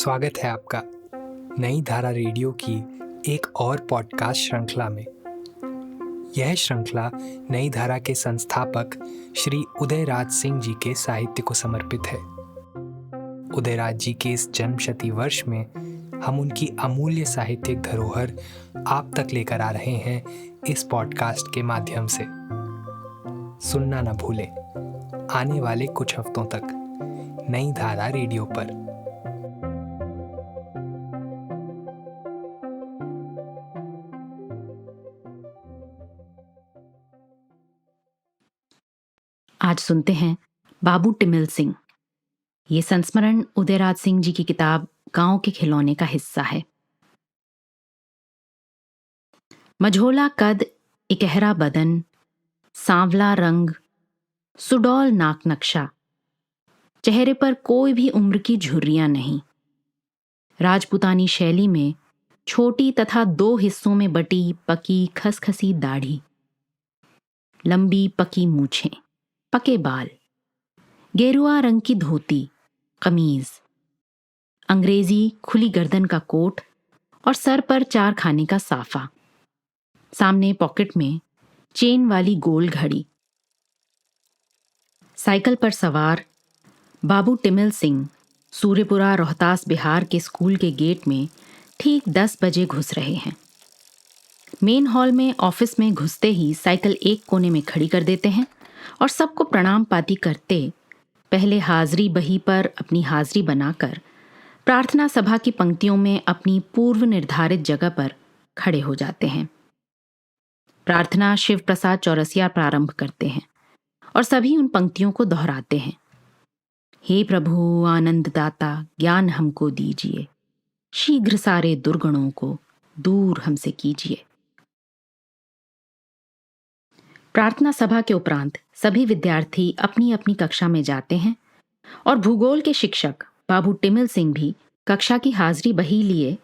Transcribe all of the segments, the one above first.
स्वागत है आपका नई धारा रेडियो की एक और पॉडकास्ट श्रृंखला में। यह श्रृंखला नई धारा के संस्थापक श्री उदयराज सिंह जी के साहित्य को समर्पित है। उदयराज जी के इस जन्मशती वर्ष में हम उनकी अमूल्य साहित्यिक धरोहर आप तक लेकर आ रहे हैं इस पॉडकास्ट के माध्यम से। सुनना न भूलें आने वाले कुछ हफ्तों तक नई धारा रेडियो पर। आज सुनते हैं बाबू टिमिल सिंह। ये संस्मरण उदयराज सिंह जी की किताब गांव के खिलौने का हिस्सा है। मझोला कद, इकहरा बदन, सांवला रंग, सुडौल नाक नक्शा, चेहरे पर कोई भी उम्र की झुर्रियां नहीं। राजपुतानी शैली में छोटी तथा 2 हिस्सों में बटी पकी खसखसी दाढ़ी, लंबी पकी मूछें, पके बाल, गेरुआ रंग की धोती, कमीज, अंग्रेजी खुली गर्दन का कोट और सर पर 4 खाने का साफा। सामने पॉकेट में चेन वाली गोल घड़ी। साइकिल पर सवार बाबू टिमिल सिंह सूर्यपुरा रोहतास बिहार के स्कूल के गेट में ठीक 10 बजे घुस रहे हैं। मेन हॉल में ऑफिस में घुसते ही साइकिल एक कोने में खड़ी कर देते हैं और सबको प्रणाम पाती करते पहले हाजिरी बही पर अपनी हाजिरी बनाकर प्रार्थना सभा की पंक्तियों में अपनी पूर्व निर्धारित जगह पर खड़े हो जाते हैं। प्रार्थना शिव प्रसाद चौरसिया प्रारंभ करते हैं और सभी उन पंक्तियों को दोहराते हैं। हे प्रभु आनंददाता, ज्ञान हमको दीजिए, शीघ्र सारे दुर्गुणों को दूर हमसे कीजिए। प्रार्थना सभा के उपरांत सभी विद्यार्थी अपनी अपनी कक्षा में जाते हैं और भूगोल के शिक्षक बाबू टिमिल सिंह भी कक्षा की हाजिरी बही लिए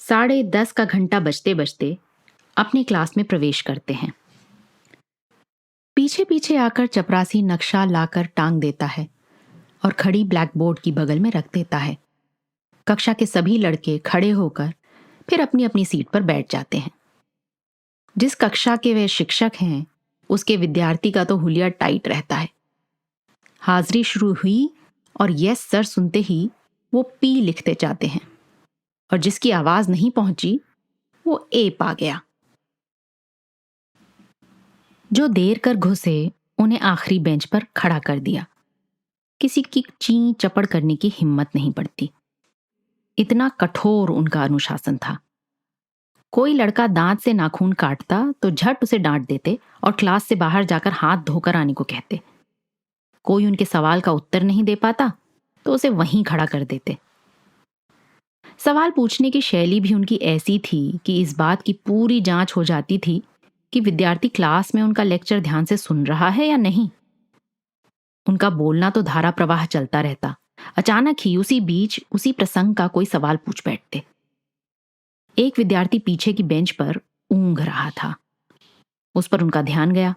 10:30 का घंटा बजते बजते अपने क्लास में प्रवेश करते हैं। पीछे पीछे आकर चपरासी नक्शा लाकर टांग देता है और खड़ी ब्लैक बोर्ड की बगल में रख देता है। कक्षा के सभी लड़के खड़े होकर फिर अपनी अपनी सीट पर बैठ जाते हैं। जिस कक्षा के वे शिक्षक हैं उसके विद्यार्थी का तो हुलिया टाइट रहता है। हाजिरी शुरू हुई और यस सर सुनते ही वो पी लिखते जाते हैं और जिसकी आवाज नहीं पहुंची वो ए पा गया। जो देर कर घुसे उन्हें आखिरी बेंच पर खड़ा कर दिया। किसी की ची चपड़ करने की हिम्मत नहीं पड़ती, इतना कठोर उनका अनुशासन था। कोई लड़का दांत से नाखून काटता तो झट उसे डांट देते और क्लास से बाहर जाकर हाथ धोकर आने को कहते। कोई उनके सवाल का उत्तर नहीं दे पाता तो उसे वहीं खड़ा कर देते। सवाल पूछने की शैली भी उनकी ऐसी थी कि इस बात की पूरी जांच हो जाती थी कि विद्यार्थी क्लास में उनका लेक्चर ध्यान से सुन रहा है या नहीं। उनका बोलना तो धारा प्रवाह चलता रहता। अचानक ही उसी बीच उसी प्रसंग का कोई सवाल पूछ बैठते। एक विद्यार्थी पीछे की बेंच पर ऊंघ रहा था। उस पर उनका ध्यान गया।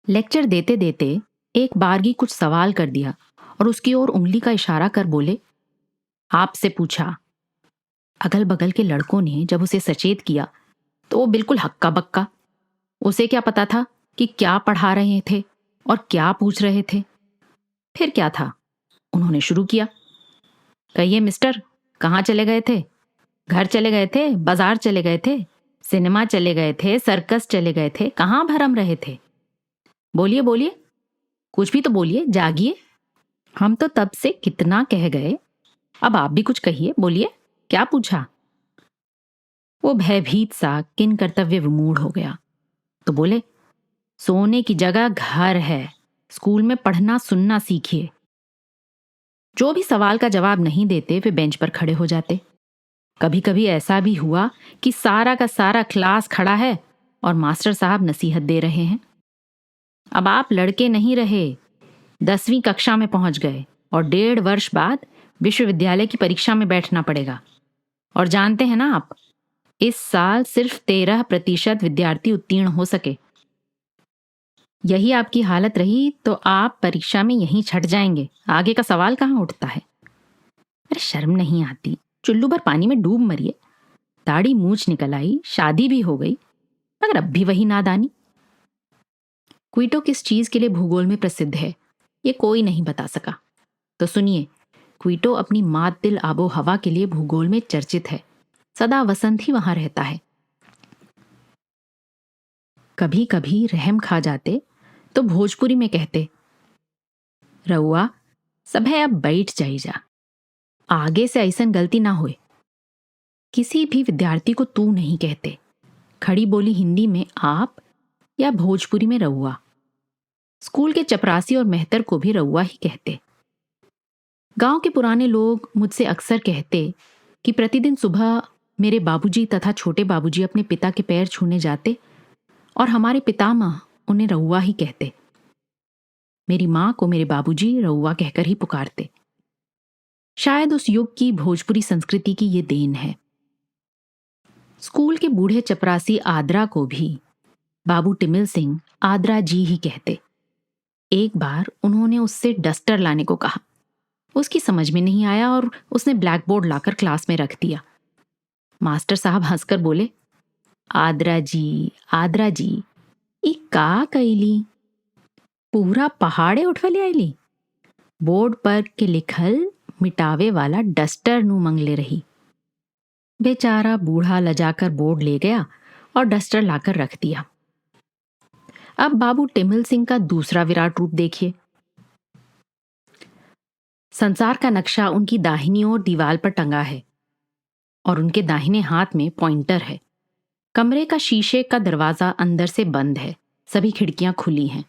लेक्चर देते देते एक बारगी कुछ सवाल कर दिया और उसकी ओर उंगली का इशारा कर बोले, आपसे पूछा। अगल बगल के लड़कों ने जब उसे सचेत किया तो वो बिल्कुल हक्का बक्का। उसे क्या पता था कि क्या पढ़ा रहे थे और क्या पूछ रहे थे। फिर क्या था, उन्होंने शुरू किया, कहिए मिस्टर, कहाँ चले गए थे? घर चले गए थे, बाजार चले गए थे, सिनेमा चले गए थे, सर्कस चले गए थे, कहाँ भरम रहे थे? बोलिए बोलिए, कुछ भी तो बोलिए, जागिए। हम तो तब से कितना कह गए, अब आप भी कुछ कहिए, बोलिए, क्या पूछा? वो भयभीत सा किन कर्तव्य विमूढ़ हो गया तो बोले, सोने की जगह घर है, स्कूल में पढ़ना सुनना सीखिए। जो भी सवाल का जवाब नहीं देते वे बेंच पर खड़े हो जाते। कभी कभी ऐसा भी हुआ कि सारा का सारा क्लास खड़ा है और मास्टर साहब नसीहत दे रहे हैं। अब आप लड़के नहीं रहे, 10वीं कक्षा में पहुंच गए और 1.5 वर्ष बाद विश्वविद्यालय की परीक्षा में बैठना पड़ेगा। और जानते हैं ना आप, इस साल सिर्फ 13% विद्यार्थी उत्तीर्ण हो सके। यही आपकी हालत रही तो आप परीक्षा में यहीं छट जाएंगे, आगे का सवाल कहाँ उठता है। अरे शर्म नहीं आती, चुल्लू भर पानी में डूब मरिए, दाढ़ी मूछ निकल आई, शादी भी हो गई, मगर अब भी वही नादानी। क्वीटो किस चीज के लिए भूगोल में प्रसिद्ध है ये कोई नहीं बता सका। तो सुनिए, क्वीटो अपनी मातदिल आबो हवा के लिए भूगोल में चर्चित है। सदा वसंत ही वहां रहता है। कभी कभी रहम खा जाते तो भोजपुरी में कहते, रउआ सब है, अब बैठ जाई जा, आगे से ऐसन गलती ना होए। किसी भी विद्यार्थी को तू नहीं कहते, खड़ी बोली हिंदी में आप या भोजपुरी में रउआ। स्कूल के चपरासी और मेहतर को भी रउआ ही कहते। गांव के पुराने लोग मुझसे अक्सर कहते कि प्रतिदिन सुबह मेरे बाबूजी तथा छोटे बाबूजी अपने पिता के पैर छूने जाते और हमारे पितामह उन्हें रउआ ही कहते। मेरी माँ को मेरे बाबूजी रउआ कहकर ही पुकारते। शायद उस युग की भोजपुरी संस्कृति की ये देन है। स्कूल के बूढ़े चपरासी आद्रा को भी बाबू टिमिल सिंह आद्रा जी ही कहते। एक बार उन्होंने उससे डस्टर लाने को कहा। उसकी समझ में नहीं आया और उसने ब्लैक बोर्ड लाकर क्लास में रख दिया। मास्टर साहब हंसकर बोले, आद्रा जी ई का कैली, पूरा पहाड़े उठवले आईली, बोर्ड पर के लिखल मिटावे वाला डस्टर नू मंगले रही। बेचारा बूढ़ा लजाकर बोर्ड ले गया और डस्टर लाकर रख दिया। अब बाबू टिमिल सिंह का दूसरा विराट रूप देखिए। संसार का नक्शा उनकी दाहिनी ओर दीवार पर टंगा है और उनके दाहिने हाथ में पॉइंटर है। कमरे का शीशे का दरवाजा अंदर से बंद है, सभी खिड़कियां खुली हैं।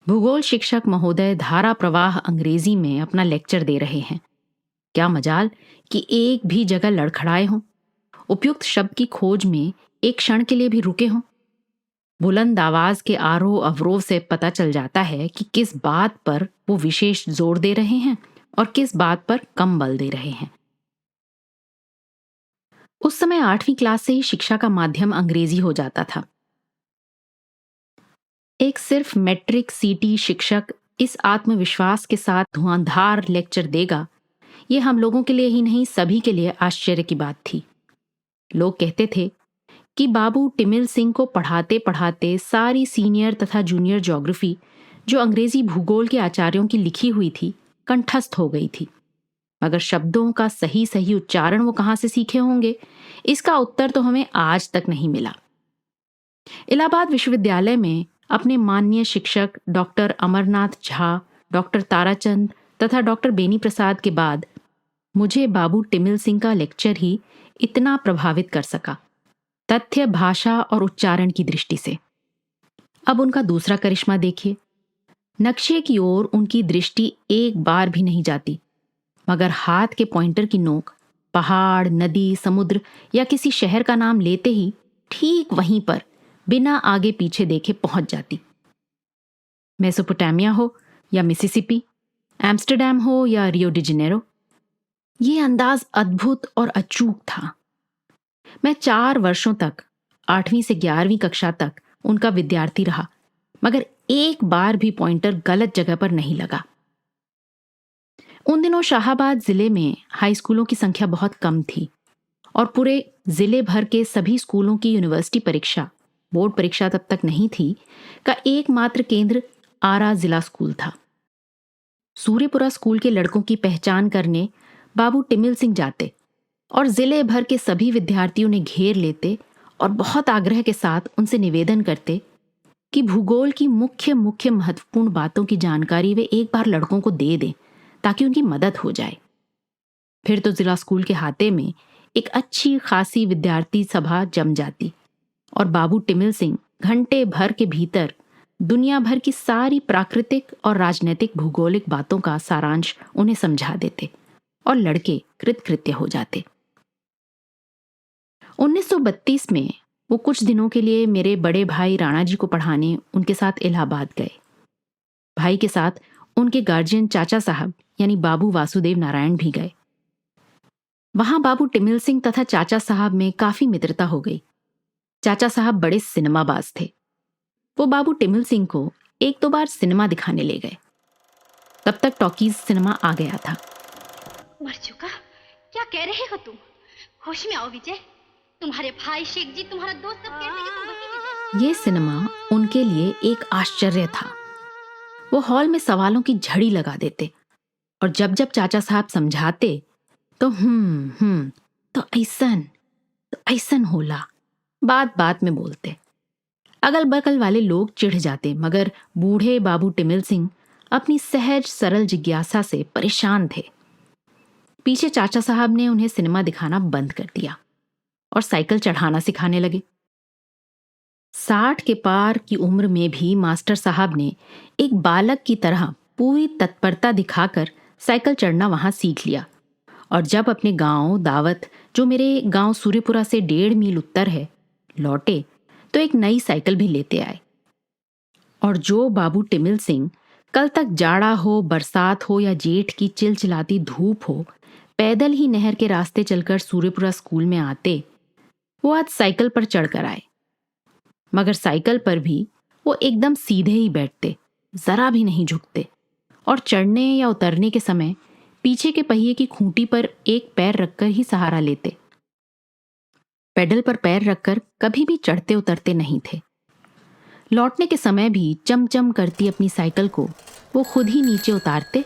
भूगोल शिक्षक महोदय धारा प्रवाह अंग्रेजी में अपना लेक्चर दे रहे हैं। क्या मजाल कि एक भी जगह लड़खड़ाए हों, उपयुक्त शब्द की खोज में एक क्षण के लिए भी रुके हों। बुलंद आवाज के आरोह अवरोह से पता चल जाता है कि किस बात पर वो विशेष जोर दे रहे हैं और किस बात पर कम बल दे रहे हैं। उस समय 8वीं क्लास से ही शिक्षा का माध्यम अंग्रेजी हो जाता था। एक सिर्फ मैट्रिक सीटी शिक्षक इस आत्मविश्वास के साथ धुआंधार लेक्चर देगा, ये हम लोगों के लिए ही नहीं सभी के लिए आश्चर्य की बात थी। लोग कहते थे कि बाबू टिमिल सिंह को पढ़ाते पढ़ाते सारी सीनियर तथा जूनियर ज्योग्राफी जो अंग्रेजी भूगोल के आचार्यों की लिखी हुई थी कंठस्थ हो गई थी, मगर शब्दों का सही सही उच्चारण वो कहाँ से सीखे होंगे, इसका उत्तर तो हमें आज तक नहीं मिला। इलाहाबाद विश्वविद्यालय में अपने माननीय शिक्षक डॉक्टर अमरनाथ झा, डॉक्टर ताराचंद तथा डॉक्टर बेनी प्रसाद के बाद मुझे बाबू टिमिल सिंह का लेक्चर ही इतना प्रभावित कर सका, तथ्य, भाषा और उच्चारण की दृष्टि से। अब उनका दूसरा करिश्मा देखिए। नक्शे की ओर उनकी दृष्टि एक बार भी नहीं जाती, मगर हाथ के पॉइंटर की नोक पहाड़, नदी, समुद्र या किसी शहर का नाम लेते ही ठीक वहीं पर बिना आगे पीछे देखे पहुंच जाती। मेसोपोटामिया हो या मिसिसिपी, एम्स्टर्डम हो या रियो डी जेनेरो, ये अंदाज अद्भुत और अचूक था। मैं 4 वर्षों तक 8वीं से 11वीं कक्षा तक उनका विद्यार्थी रहा, मगर एक बार भी पॉइंटर गलत जगह पर नहीं लगा। उन दिनों शाहाबाद जिले में हाई स्कूलों की संख्या बहुत कम थी और पूरे जिले भर के सभी स्कूलों की यूनिवर्सिटी परीक्षा, बोर्ड परीक्षा तब तक नहीं थी, का एकमात्र केंद्र आरा जिला स्कूल था। सूर्यपुरा स्कूल के लड़कों की पहचान करने बाबू टिमिल सिंह जाते और जिले भर के सभी विद्यार्थियों ने घेर लेते और बहुत आग्रह के साथ उनसे निवेदन करते कि भूगोल की मुख्य महत्वपूर्ण बातों की जानकारी वे एक बार लड़कों को दे दें ताकि उनकी मदद हो जाए। फिर तो जिला स्कूल के हाथे में एक अच्छी खासी विद्यार्थी सभा जम जाती और बाबू टिमिल सिंह घंटे भर के भीतर दुनिया भर की सारी प्राकृतिक और राजनीतिक भूगोलिक बातों का सारांश उन्हें समझा देते और लड़के कृतकृत्य हो जाते। 1932 में वो कुछ दिनों के लिए मेरे बड़े भाई राणा जी को पढ़ाने उनके साथ इलाहाबाद गए। भाई के साथ उनके गार्जियन चाचा साहब यानी बाबू वासुदेव नारायण भी गए। वहां बाबू टिमिल सिंह तथा चाचा साहब में काफी मित्रता हो गई। चाचा साहब बड़े सिनेमाबाज थे। वो बाबू टिमिल सिंह को 1-2 बार सिनेमा दिखाने ले गए। तब तक टॉकीज सिनेमा आ गया था। मर चुका? क्या कह रहे हो तुम? होश में आओ विजय। तुम्हारे भाई शेख जी, तुम्हारा दोस्त सब कहते हैं कि तुम वही विजय। ये सिनेमा उनके लिए एक आश्चर्य था। वो हॉल में सवालों की झड़ी लगा देते और जब जब चाचा साहब समझाते तो तो ऐसन होला, बात बात में बोलते। अगल बगल वाले लोग चिढ़ जाते, मगर बूढ़े बाबू टिमिल सिंह अपनी सहज सरल जिज्ञासा से परेशान थे। पीछे चाचा साहब ने उन्हें सिनेमा दिखाना बंद कर दिया और साइकिल चढ़ाना सिखाने लगे। 60 के पार की उम्र में भी मास्टर साहब ने एक बालक की तरह पूरी तत्परता दिखाकर साइकिल चढ़ना वहां सीख लिया और जब अपने गांव दावत, जो मेरे गांव सूर्यपुरा से 1.5 मील उत्तर है, लौटे तो एक नई साइकिल भी लेते आए। और जो बाबू टिमिल सिंह कल तक जाड़ा हो, बरसात हो या जेठ की चिलचिलाती धूप हो, पैदल ही नहर के रास्ते चलकर सूर्यपुरा स्कूल में आते, वो आज साइकिल पर चढ़कर आए। मगर साइकिल पर भी वो एकदम सीधे ही बैठते, जरा भी नहीं झुकते और चढ़ने या उतरने के समय पीछे के पहिए की खूंटी पर एक पैर रखकर ही सहारा लेते। पेडल पर पैर रखकर कभी भी चढ़ते उतरते नहीं थे। लौटने के समय भी चमचम करती अपनी साइकिल को वो खुद ही नीचे उतारते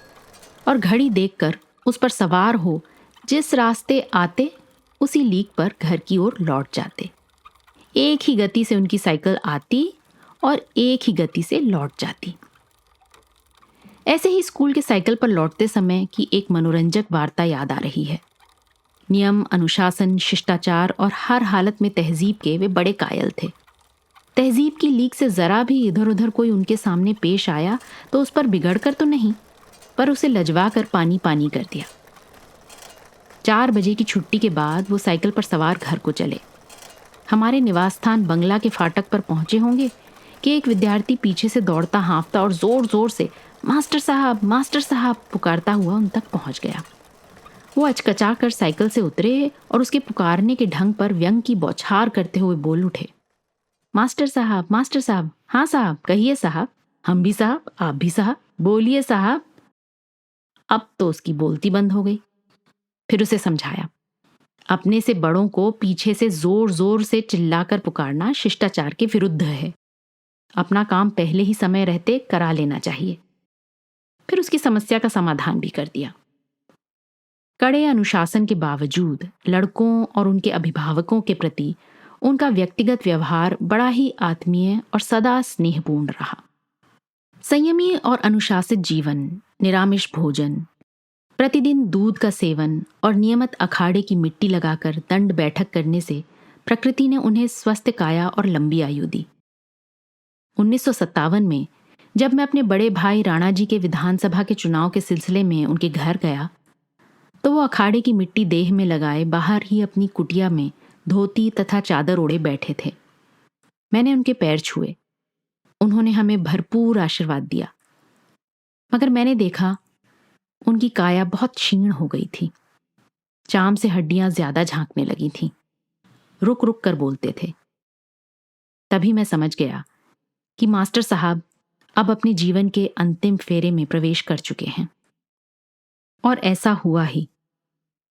और घड़ी देखकर उस पर सवार हो जिस रास्ते आते उसी लीक पर घर की ओर लौट जाते। एक ही गति से उनकी साइकिल आती और एक ही गति से लौट जाती। ऐसे ही स्कूल के साइकिल पर लौटते समय की एक मनोरंजक वार्ता याद आ रही है। नियम, अनुशासन, शिष्टाचार और हर हालत में तहजीब के वे बड़े कायल थे। तहजीब की लीक से जरा भी इधर उधर कोई उनके सामने पेश आया तो उस पर बिगड़ कर तो नहीं, पर उसे लजवा कर पानी पानी कर दिया। 4 बजे की छुट्टी के बाद वो साइकिल पर सवार घर को चले। हमारे निवास स्थान बंगला के फाटक पर पहुंचे होंगे कि एक विद्यार्थी पीछे से दौड़ता हाँफता और जोर जोर से मास्टर साहब पुकारता हुआ उन तक पहुंच गया। वो अचकचा कर साइकिल से उतरे और उसके पुकारने के ढंग पर व्यंग की बौछार करते हुए बोल उठे, मास्टर साहब, हाँ साहब, कहिए साहब, हम भी साहब, आप भी साहब, बोलिए साहब। अब तो उसकी बोलती बंद हो गई। फिर उसे समझाया, अपने से बड़ों को पीछे से जोर जोर से चिल्लाकर पुकारना शिष्टाचार के विरुद्ध है। अपना काम पहले ही समय रहते करा लेना चाहिए। फिर उसकी समस्या का समाधान भी कर दिया। कड़े अनुशासन के बावजूद लड़कों और उनके अभिभावकों के प्रति उनका व्यक्तिगत व्यवहार बड़ा ही आत्मीय और सदा स्नेहपूर्ण रहा। संयमी और अनुशासित जीवन, निरामिष भोजन, प्रतिदिन दूध का सेवन और नियमित अखाड़े की मिट्टी लगाकर दंड बैठक करने से प्रकृति ने उन्हें स्वस्थ काया और लंबी आयु दी। 1957 में जब मैं अपने बड़े भाई राणा जी के विधानसभा के चुनाव के सिलसिले में उनके घर गया तो वो अखाड़े की मिट्टी देह में लगाए बाहर ही अपनी कुटिया में धोती तथा चादर ओढ़े बैठे थे। मैंने उनके पैर छुए। उन्होंने हमें भरपूर आशीर्वाद दिया, मगर मैंने देखा उनकी काया बहुत क्षीण हो गई थी। चाम से हड्डियां ज्यादा झांकने लगी थीं। रुक रुक कर बोलते थे। तभी मैं समझ गया कि मास्टर साहब अब अपने जीवन के अंतिम फेरे में प्रवेश कर चुके हैं। और ऐसा हुआ ही।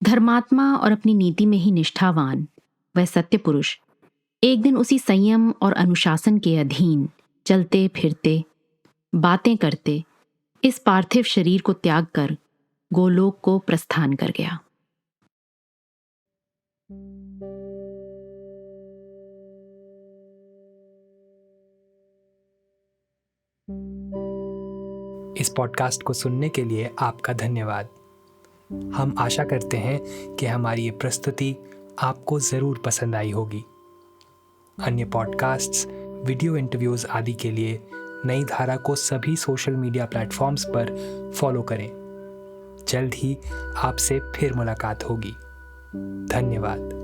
धर्मात्मा और अपनी नीति में ही निष्ठावान वह सत्य पुरुष एक दिन उसी संयम और अनुशासन के अधीन चलते फिरते, बातें करते इस पार्थिव शरीर को त्याग कर गोलोक को प्रस्थान कर गया। इस पॉडकास्ट को सुनने के लिए आपका धन्यवाद। हम आशा करते हैं कि हमारी ये प्रस्तुति आपको ज़रूर पसंद आई होगी। अन्य पॉडकास्ट्स, वीडियो इंटरव्यूज़ आदि के लिए नई धारा को सभी सोशल मीडिया प्लेटफॉर्म्स पर फॉलो करें। जल्द ही आपसे फिर मुलाकात होगी। धन्यवाद।